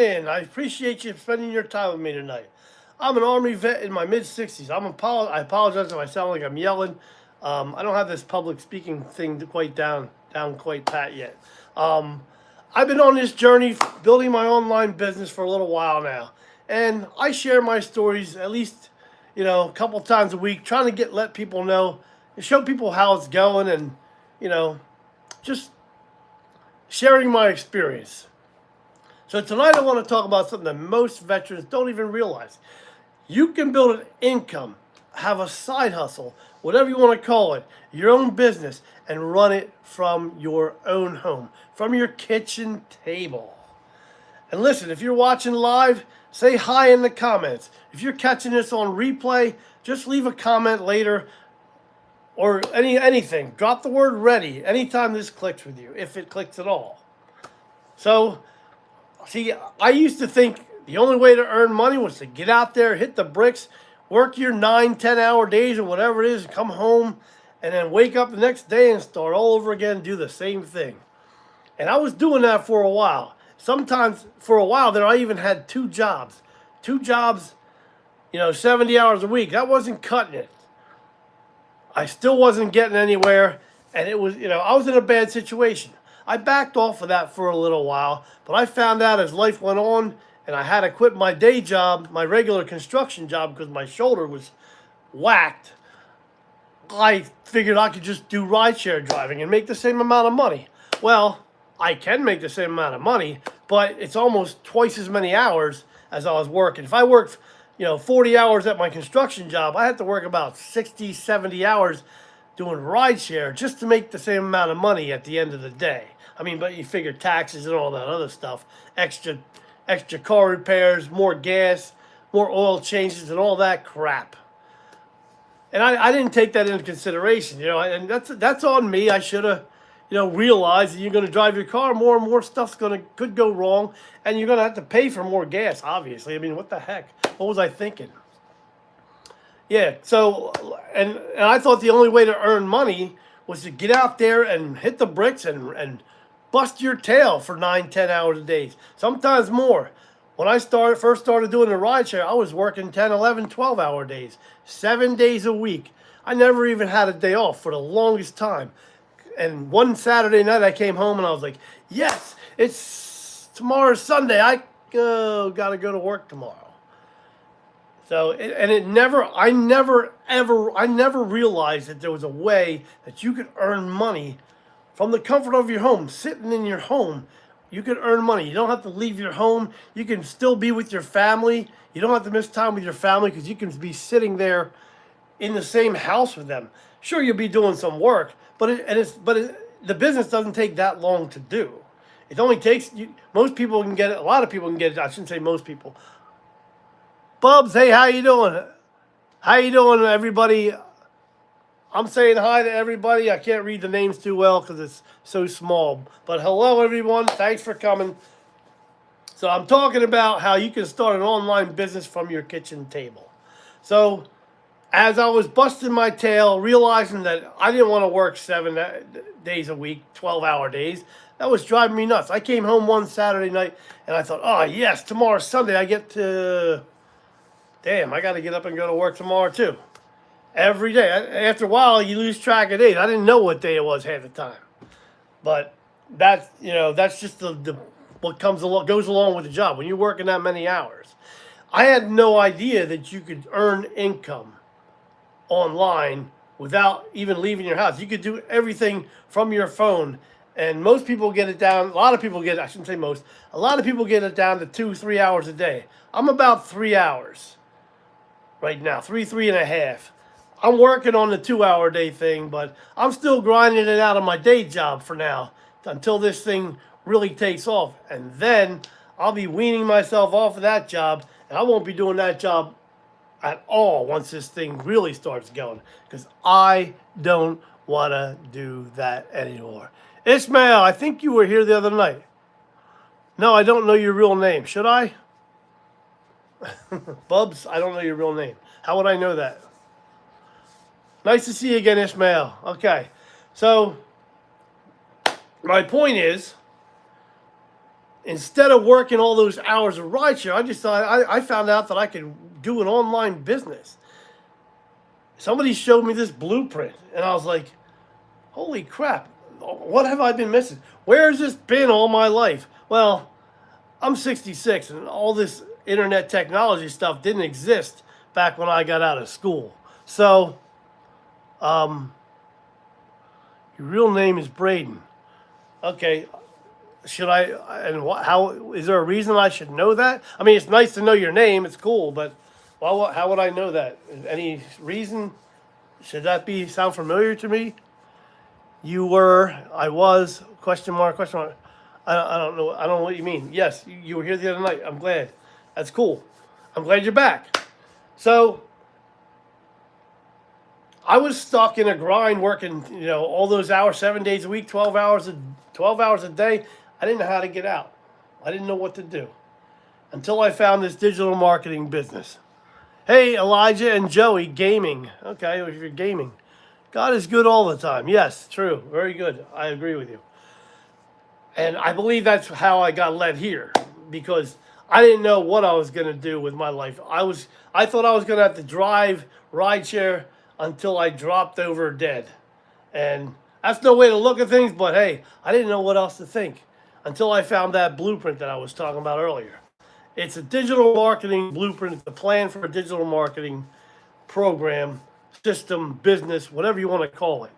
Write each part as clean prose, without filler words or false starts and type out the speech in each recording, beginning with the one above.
in. I appreciate you spending your time with me tonight. I'm an Army vet in my mid 60s. I apologize if I sound like I'm yelling. I don't have this public speaking thing quite down quite pat yet. Um, I've been on this journey building my online business for a little while now, and I share my stories at least, a couple times a week, trying to let people know, and show people how it's going, and you know, just sharing my experience. So tonight I want to talk about something that most veterans don't even realize. You can build an income, have a side hustle, whatever you want to call it, your own business, and run it from your own home, from your kitchen table. And listen, if you're watching live, say hi in the comments. If you're catching this on replay, just leave a comment later or anything. Drop the word ready anytime this clicks with you, if it clicks at all. So, see, I used to think the only way to earn money was to get out there, hit the bricks, work your 9, 10-hour days or whatever it is, come home, and then wake up the next day and start all over again and do the same thing. And I was doing that for a while. Sometimes for a while there, I even had two jobs. Two jobs, 70 hours a week. That wasn't cutting it. I still wasn't getting anywhere. And it was, I was in a bad situation. I backed off of that for a little while. But I found out as life went on and I had to quit my day job, my regular construction job, because my shoulder was whacked. I figured I could just do rideshare driving and make the same amount of money. Well, I can make the same amount of money, but it's almost twice as many hours as I was working. If I worked, 40 hours at my construction job, I had to work about 60, 70 hours doing rideshare just to make the same amount of money at the end of the day. I mean, but you figure taxes and all that other stuff, extra car repairs, more gas, more oil changes, and all that crap. And I didn't take that into consideration, and that's on me. I should have, realized that you're going to drive your car, more and more stuff's could go wrong, and you're going to have to pay for more gas, obviously. I mean, what the heck? What was I thinking? Yeah, so, and I thought the only way to earn money was to get out there and hit the bricks and bust your tail for 9, 10 hours a day, sometimes more. When I first started doing the rideshare, I was working 10, 11, 12-hour days, 7 days a week. I never even had a day off for the longest time. And one Saturday night I came home and I was like, yes, tomorrow's Sunday. I got to go to work tomorrow. So, I never realized that there was a way that you could earn money from the comfort of your home, sitting in your home. You can earn money. You don't have to leave your home. You can still be with your family. You don't have to miss time with your family because you can be sitting there in the same house with them. Sure, you'll be doing some work, but the business doesn't take that long to do. It only takes most people can get it. A lot of people can get it. I shouldn't say most people. Bubs, hey, how you doing? How you doing, everybody? I'm saying hi to everybody. I can't read the names too well because it's so small. But hello, everyone. Thanks for coming. So I'm talking about how you can start an online business from your kitchen table. So as I was busting my tail, realizing that I didn't want to work 7 days a week, 12-hour days, that was driving me nuts. I came home one Saturday night and I thought, oh, yes, tomorrow's Sunday. I got to get up and go to work tomorrow too. Every day. After a while, you lose track of days. I didn't know what day it was half the time. But that's just the what goes along with the job when you're working that many hours. I had no idea that you could earn income online without even leaving your house. You could do everything from your phone. And most people get it down. A lot of people I shouldn't say most. A lot of people get it down to 2-3 hours a day. I'm about 3 hours right now, 3.5. I'm working on the 2-hour day thing, but I'm still grinding it out of my day job for now until this thing really takes off. And then I'll be weaning myself off of that job, and I won't be doing that job at all once this thing really starts going, because I don't want to do that anymore. Ishmael, I think you were here the other night. No, I don't know your real name. Should I? Bubs, I don't know your real name. How would I know that? Nice to see you again, Ishmael. Okay, so my point is, instead of working all those hours of rideshare, I just thought I found out that I could do an online business. Somebody showed me this blueprint, and I was like, holy crap, what have I been missing? Where has this been all my life? Well, I'm 66, and all this internet technology stuff didn't exist back when I got out of school. So, your real name is Braden. Okay, should I, and how, is there a reason I should know that? I mean, it's nice to know your name, it's cool, but how would I know that? Any reason? Should that sound familiar to me? You were, I was, question mark, question mark. I don't know. I don't know what you mean. Yes, you were here the other night. I'm glad. That's cool. I'm glad you're back. So I was stuck in a grind working, all those hours, 7 days a week, 12 hours a day. I didn't know how to get out. I didn't know what to do until I found this digital marketing business. Hey, Elijah and Joey, gaming. Okay, if you're gaming. God is good all the time. Yes, true. Very good. I agree with you. And I believe that's how I got led here, because I didn't know what I was going to do with my life. I thought I was going to have to drive rideshare until I dropped over dead. And that's no way to look at things, but hey, I didn't know what else to think until I found that blueprint that I was talking about earlier. It's a digital marketing blueprint. It's a plan for a digital marketing program, system, business, whatever you want to call it.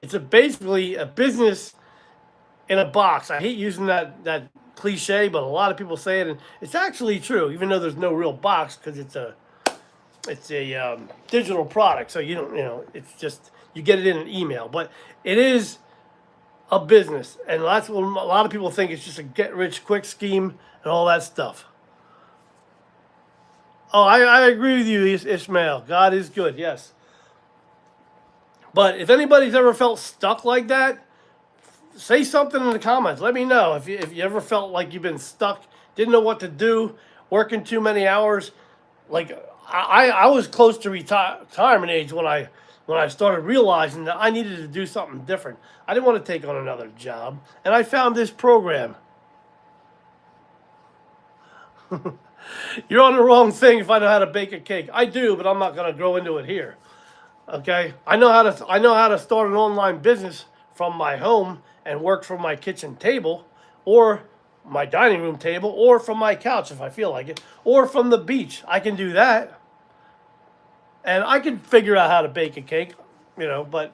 It's basically a business in a box. I hate using that cliche, but a lot of people say it, and it's actually true, even though there's no real box, because it's a digital product. So you don't, it's just, you get it in an email, but it is a business, and that's what a lot of people think. It's just a get rich quick scheme and all that stuff. Oh, I agree with you, Ishmael. God is good, yes. But if anybody's ever felt stuck like that, say something in the comments. Let me know if you ever felt like you've been stuck, didn't know what to do, working too many hours. Like I was close to retirement age when I started realizing that I needed to do something different. I didn't want to take on another job, and I found this program. You're on the wrong thing if I know how to bake a cake. I do, but I'm not going to go into it here. Okay? I know how to start an online business from my home and work from my kitchen table, or my dining room table, or from my couch if I feel like it, or from the beach. I can do that. And I can figure out how to bake a cake, but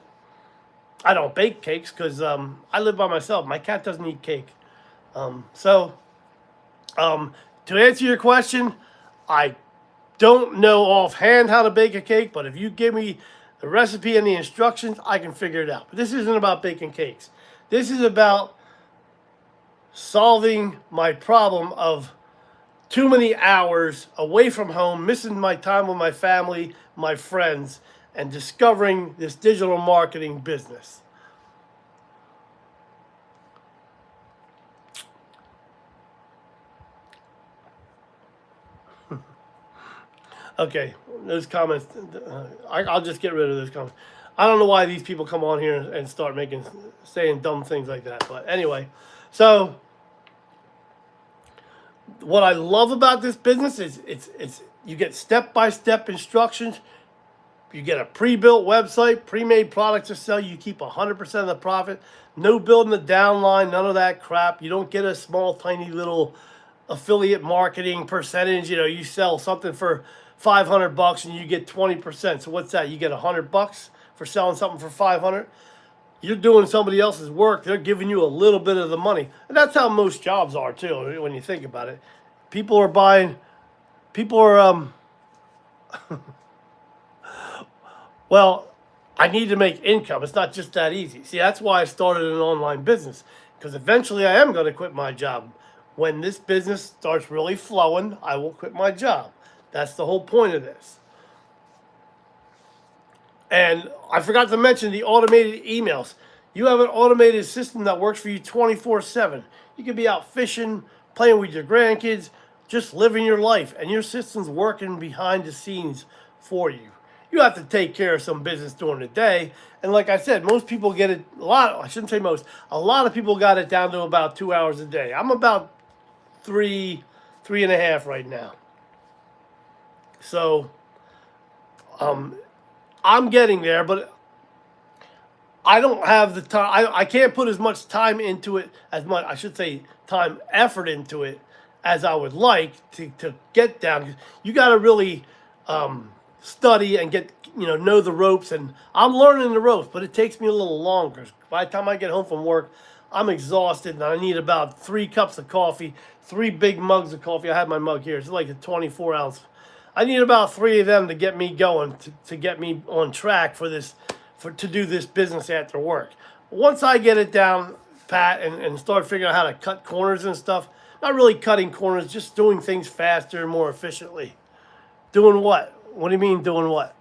I don't bake cakes because I live by myself. My cat doesn't eat cake. To answer your question, I don't know offhand how to bake a cake, but if you give me the recipe and the instructions, I can figure it out. But this isn't about baking cakes. This is about solving my problem of too many hours away from home, missing my time with my family, my friends, and discovering this digital marketing business. Okay, those comments, I'll just get rid of those comments. I don't know why these people come on here and start saying dumb things like that. But anyway, so what I love about this business is it's you get step-by-step instructions. You get a pre-built website, pre-made products to sell. You keep 100% of the profit. No building the downline, none of that crap. You don't get a small, tiny little affiliate marketing percentage. You sell something for $500 and you get 20%. So what's that? You get $100 for selling something for $500. You're doing somebody else's work. They're giving you a little bit of the money, and that's how most jobs are too. When you think about it, people are well, I need to make income. It's not just that easy. See, that's why I started an online business, because eventually I am going to quit my job. When this business starts really flowing, I will quit my job. That's the whole point of this. And I forgot to mention the automated emails. You have an automated system that works for you 24/7. You can be out fishing, playing with your grandkids, just living your life, and your system's working behind the scenes for you. You have to take care of some business during the day. And like I said, most people get it, I shouldn't say most, a lot of people got it down to about 2 hours a day. I'm about three and a half right now. So I'm getting there, but I don't have the time. I can't put as much time into it I should say effort into it as I would like to get down. You got to really study and get, know the ropes. And I'm learning the ropes, but it takes me a little longer. By the time I get home from work, I'm exhausted and I need about 3 cups of coffee, 3 big mugs of coffee. I have my mug here. It's like a 24 ounce. I need about 3 of them to get me going, to get me on track for this, to do this business after work. Once I get it down pat and start figuring out how to cut corners and stuff, not really cutting corners, just doing things faster and more efficiently. Doing what? What do you mean doing what?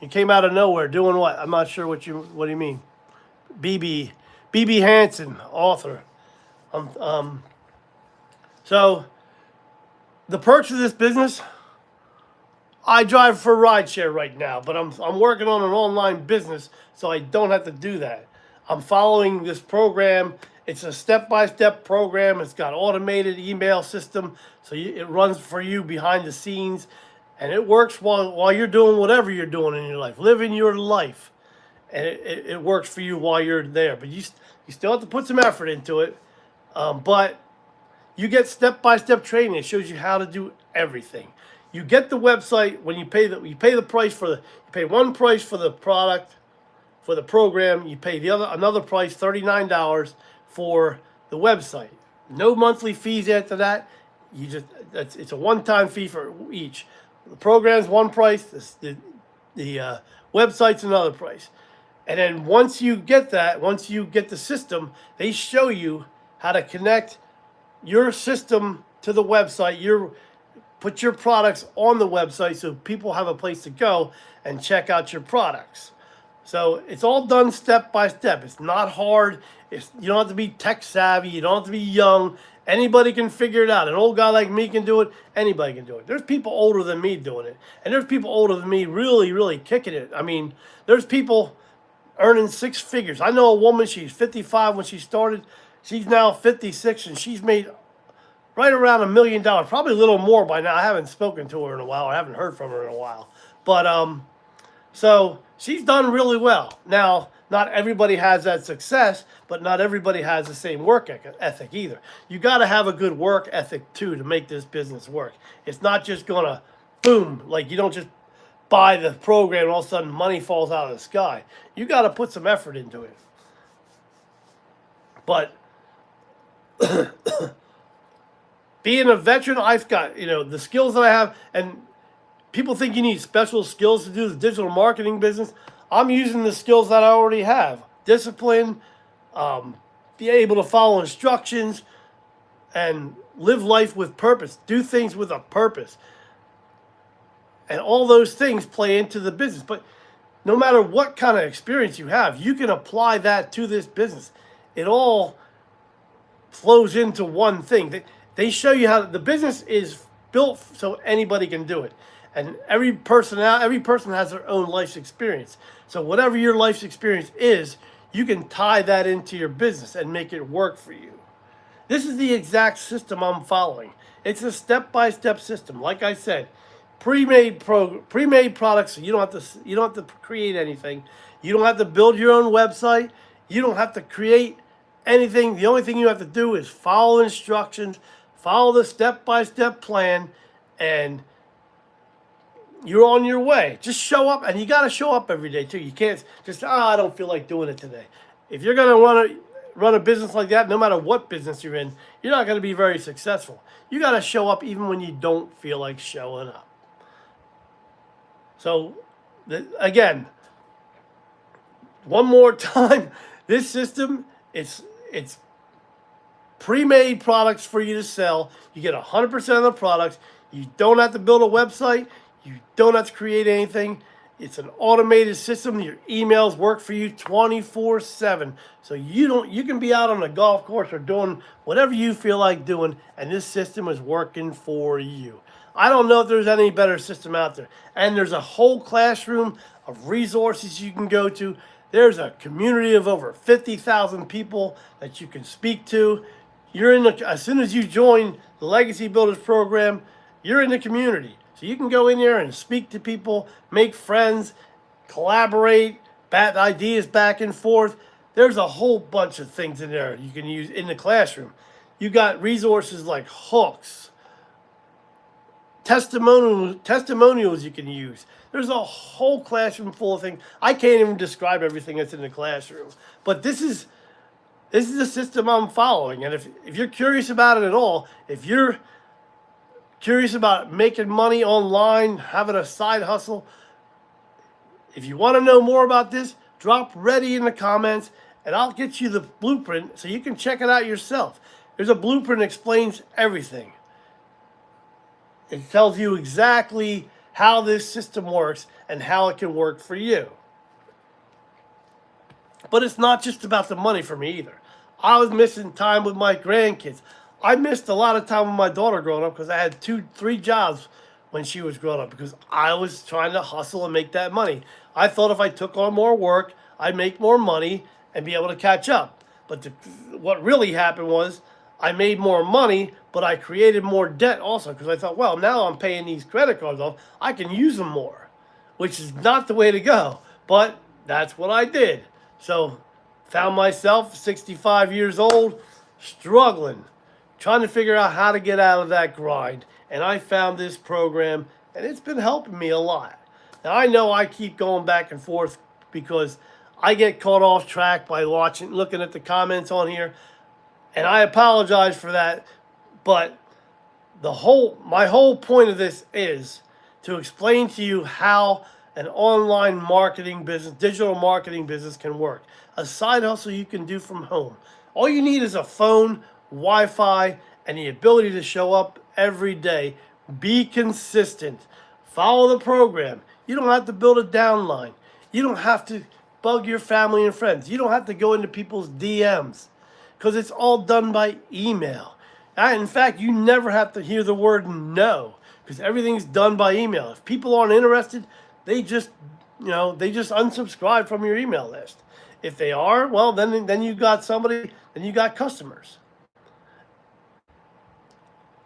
You came out of nowhere. Doing what? I'm not sure what do you mean. BB Hansen, author. So the perks of this business, I drive for rideshare right now, but I'm working on an online business, so I don't have to do that. I'm following this program. It's a step-by-step program. It's got automated email system, so it runs for you behind the scenes, and it works while you're doing whatever you're doing in your life, living your life, and it works for you while you're there. But you still have to put some effort into it, but you get step-by-step training. It shows you how to do everything. You get the website when you pay the price for you pay one price for the product, for the program. You pay another price, $39 for the website. No monthly fees after that. It's a one-time fee for each. The program's one price. The website's another price. And then once you get the system, they show you how to connect your system to the website. Put your products on the website so people have a place to go and check out your products. So it's all done step by step. It's not hard. You don't have to be tech savvy. You don't have to be young. Anybody can figure it out. An old guy like me can do it. Anybody can do it. There's people older than me doing it. And there's people older than me really, really kicking it. I mean, there's people earning 6 figures. I know a woman, she's 55 when she started. She's now 56, and she's made right around $1 million, probably a little more by now. I haven't spoken to her in a while. I haven't heard from her in a while. But so she's done really well. Now, not everybody has that success, but not everybody has the same work ethic either. You got to have a good work ethic too to make this business work. It's not just gonna boom, like you don't just buy the program and all of a sudden money falls out of the sky. You got to put some effort into it. But being a veteran, I've got, the skills that I have, and people think you need special skills to do the digital marketing business. I'm using the skills that I already have. Discipline, be able to follow instructions, and live life with purpose. Do things with a purpose. And all those things play into the business. But no matter what kind of experience you have, you can apply that to this business. It all flows into one thing. They show you how the business is built so anybody can do it. And every person has their own life's experience. So whatever your life's experience is, you can tie that into your business and make it work for you. This is the exact system I'm following. It's a step-by-step system. Like I said, pre-made products. So you don't have to create anything. You don't have to build your own website. You don't have to create anything. The only thing you have to do is follow instructions, follow the step-by-step plan, and you're on your way. Just show up, and you got to show up every day too. You can't just, I don't feel like doing it today. If you're going to run a business like that, no matter what business you're in, you're not going to be very successful. You got to show up even when you don't feel like showing up. So, again, one more time, this system, it's pre-made products for you to sell. You get 100% of the products. You don't have to build a website. You don't have to create anything. It's an automated system. Your emails work for you 24/7. So you can be out on a golf course or doing whatever you feel like doing, and this system is working for you. I don't know if there's any better system out there. And there's a whole classroom of resources you can go to. There's a community of over 50,000 people that you can speak to. you're in the, as soon as you join the Legacy Builders program, you're in the community. So you can go in there and speak to people, make friends, collaborate, bat ideas back and forth. There's a whole bunch of things in there you can use in the classroom. You got resources like hooks, testimonials you can use. There's a whole classroom full of things. I can't even describe everything that's in the classroom. But this is the system I'm following. And if you're curious about it at all, if you're curious about making money online, having a side hustle, if you want to know more about this, drop ready in the comments and I'll get you the blueprint so you can check it out yourself. There's a blueprint that explains everything. It tells you exactly how this system works and how it can work for you. But it's not just about the money for me either. I was missing time with my grandkids. I missed a lot of time with my daughter growing up because I had 2-3 jobs when she was growing up because I was trying to hustle and make that money. I thought if I took on more work, I'd make more money and be able to catch up. But what really happened was I made more money, but I created more debt also because I thought, well, now I'm paying these credit cards off. I can use them more, which is not the way to go. But that's what I did. So found myself 65 years old, struggling, trying to figure out how to get out of that grind. And I found this program, and it's been helping me a lot. Now, I know I keep going back and forth because I get caught off track by looking at the comments on here, and I apologize for that. But my whole point of this is to explain to you how an online marketing business, digital marketing business can work. A side hustle you can do from home. All you need is a phone, Wi-Fi, and the ability to show up every day. Be consistent. Follow the program. You don't have to build a downline. You don't have to bug your family and friends. You don't have to go into people's DMs because it's all done by email. In fact, you never have to hear the word no because everything's done by email. If people aren't interested, they just unsubscribe from your email list. If they are, well, then you got somebody, then you got customers.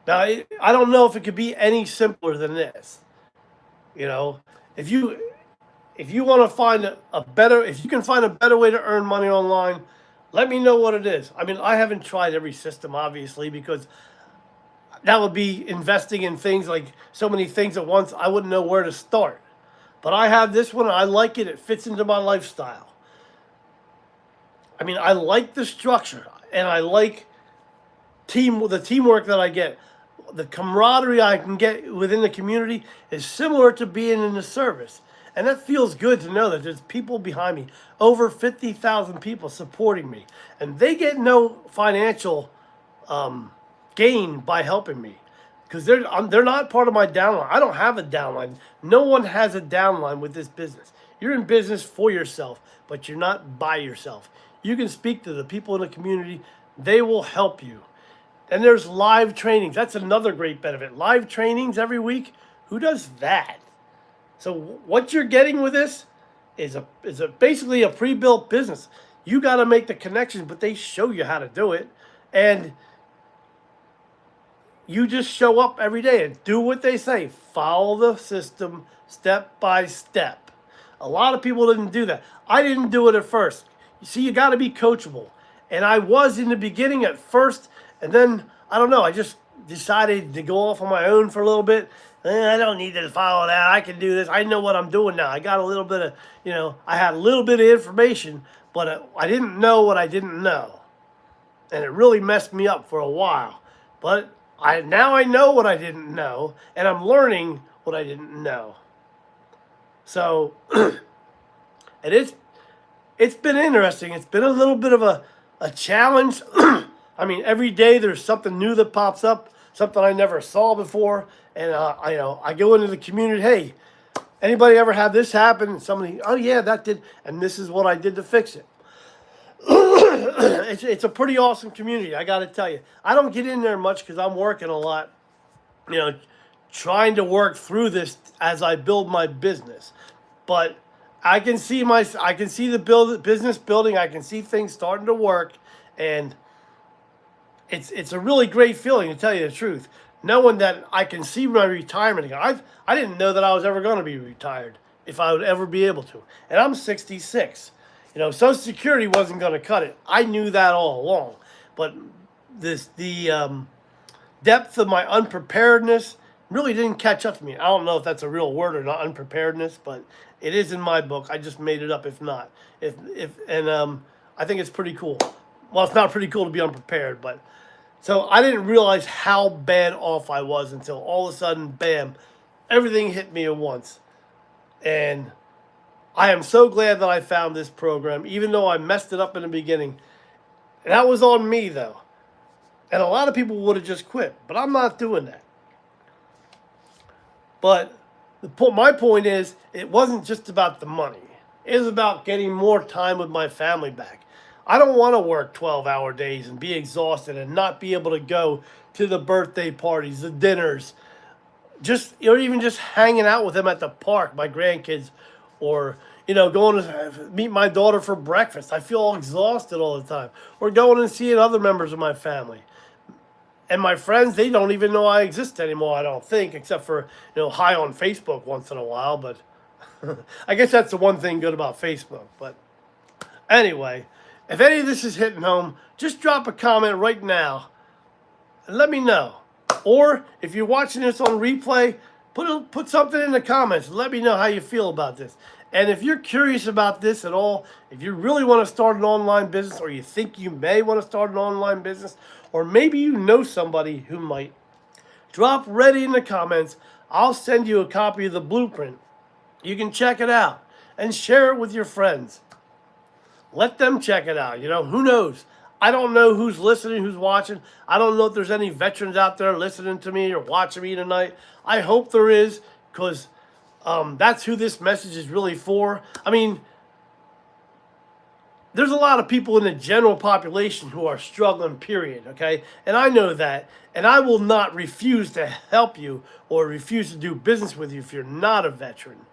Now, I don't know if it could be any simpler than this. If you want to find if you can find a better way to earn money online, let me know what it is. I mean, I haven't tried every system, obviously, because that would be investing in things like so many things at once. I wouldn't know where to start. But I have this one. I like it. It fits into my lifestyle. I mean, I like the structure, and I like the teamwork that I get. The camaraderie I can get within the community is similar to being in the service. And that feels good to know that there's people behind me, over 50,000 people supporting me. And they get no financial gain by helping me because they're not part of my downline. I don't have a downline. No one has a downline with this business. You're in business for yourself, but you're not by yourself. You can speak to the people in the community. They will help you. And there's live trainings. That's another great benefit. Live trainings every week. Who does that? So what you're getting with this is basically a pre-built business. You got to make the connections, but they show you how to do it. And you just show up every day and do what they say. Follow the system step by step. A lot of people didn't do that. I didn't do it at first. You see, you got to be coachable. And I was in the beginning at first, and then, I don't know, I just decided to go off on my own for a little bit. I don't need to follow that. I can do this. I know what I'm doing now. I got a little bit of, I had a little bit of information, but I didn't know what I didn't know. And it really messed me up for a while. But now I know what I didn't know, and I'm learning what I didn't know. So, and it's been interesting. It's been a little bit of a challenge. I mean, every day there's something new that pops up, something I never saw before. And, I go into the community, hey, anybody ever had this happen? And somebody, oh, yeah, that did. And this is what I did to fix it. It's a pretty awesome community, I got to tell you. I don't get in there much because I'm working a lot, trying to work through this as I build my business. But I can see the business building. I can see things starting to work. And it's a really great feeling, to tell you the truth, knowing that I can see my retirement again. I didn't know that I was ever going to be retired, if I would ever be able to. And I'm 66. You know, Social Security wasn't going to cut it. I knew that all along. But the depth of my unpreparedness really didn't catch up to me. I don't know if that's a real word or not, unpreparedness, but it is in my book. I just made it up if not. I think it's pretty cool. Well, it's not pretty cool to be unprepared, but so I didn't realize how bad off I was until all of a sudden, bam, everything hit me at once. And I am so glad that I found this program, even though I messed it up in the beginning. And that was on me, though. And a lot of people would have just quit, but I'm not doing that. But my point is, it wasn't just about the money. It was about getting more time with my family back. I don't want to work 12-hour days and be exhausted and not be able to go to the birthday parties, the dinners, even just hanging out with them at the park, my grandkids, or going to meet my daughter for breakfast. I feel exhausted all the time. Or going and seeing other members of my family. And my friends, they don't even know I exist anymore, I don't think, except for, hi on Facebook once in a while. But I guess that's the one thing good about Facebook. But anyway, if any of this is hitting home, just drop a comment right now and let me know. Or if you're watching this on replay, put something in the comments and let me know how you feel about this. And if you're curious about this at all, if you really want to start an online business, or you think you may want to start an online business, or maybe you know somebody who might, drop ready in the comments. I'll send you a copy of the blueprint. You can check it out and share it with your friends. Let them check it out. Who knows? I don't know who's listening, who's watching. I don't know if there's any veterans out there listening to me or watching me tonight. I hope there is, because that's who this message is really for. I mean, there's a lot of people in the general population who are struggling, period, okay? And I know that. And I will not refuse to help you or refuse to do business with you if you're not a veteran.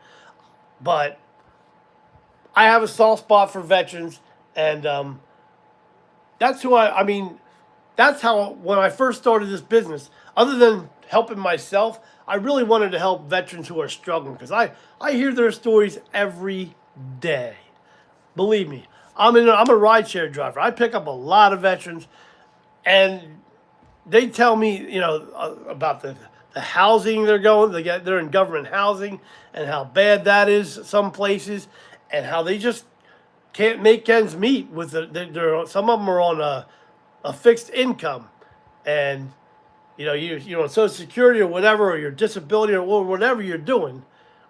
But I have a soft spot for veterans, and that's who that's how, when I first started this business, other than helping myself, I really wanted to help veterans who are struggling, because I hear their stories every day. Believe me, I'm a rideshare driver. I pick up a lot of veterans, and they tell me, about the housing they're in government housing, and how bad that is some places, and how they just can't make ends meet with some of them are on a fixed income, and you're on Social Security or whatever, or your disability or whatever you're doing,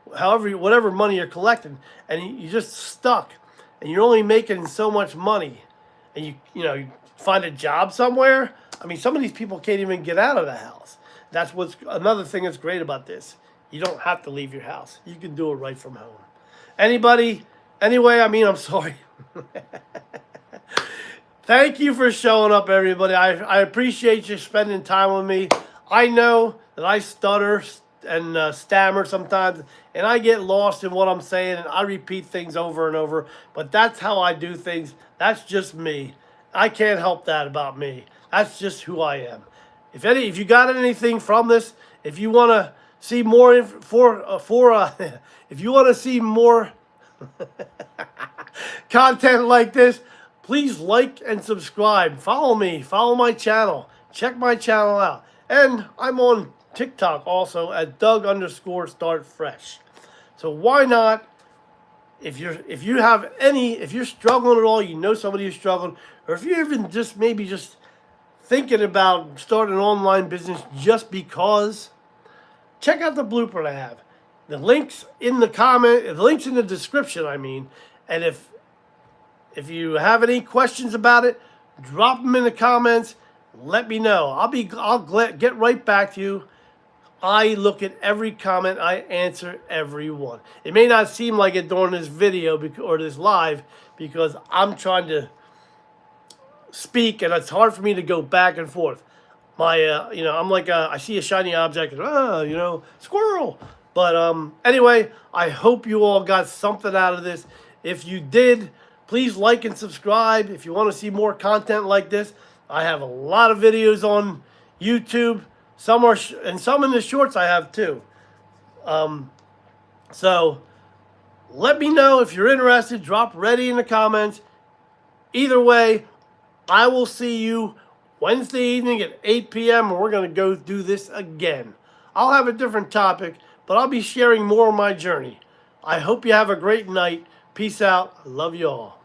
whatever money you're collecting, and you're just stuck, and you're only making so much money, and you find a job somewhere. I mean, some of these people can't even get out of the house. That's what's another thing that's great about this. You don't have to leave your house. You can do it right from home. Anyway, I'm sorry. Thank you for showing up, everybody. I appreciate you spending time with me. I know that I stutter and stammer sometimes, and I get lost in what I'm saying, and I repeat things over and over, but that's how I do things. That's just me. I can't help that about me. That's just who I am. If you got anything from this, if you want to see more if you want to see more content like this, please like and subscribe. Follow me. Follow my channel. Check my channel out. And I'm on TikTok also at Doug_StartFresh. So why not? If you're struggling at all, somebody who's struggling, or if you're even maybe just thinking about starting an online business just because, check out the blueprint I have. The links in the description, and if you have any questions about it, drop them in the comments. Let me know. I'll get right back to you. I look at every comment. I answer every one. It may not seem like it during this video or this live, because I'm trying to speak, and it's hard for me to go back and forth. I'm like I see a shiny object, and squirrel. But anyway, I hope you all got something out of this. If you did, please like and subscribe. If you want to see more content like this, I have a lot of videos on YouTube. Some are, and some in the shorts I have too. So let me know if you're interested. Drop ready in the comments. Either way, I will see you Wednesday evening at 8 p.m. and we're going to go do this again. I'll have a different topic, but I'll be sharing more of my journey. I hope you have a great night. Peace out. I love you all.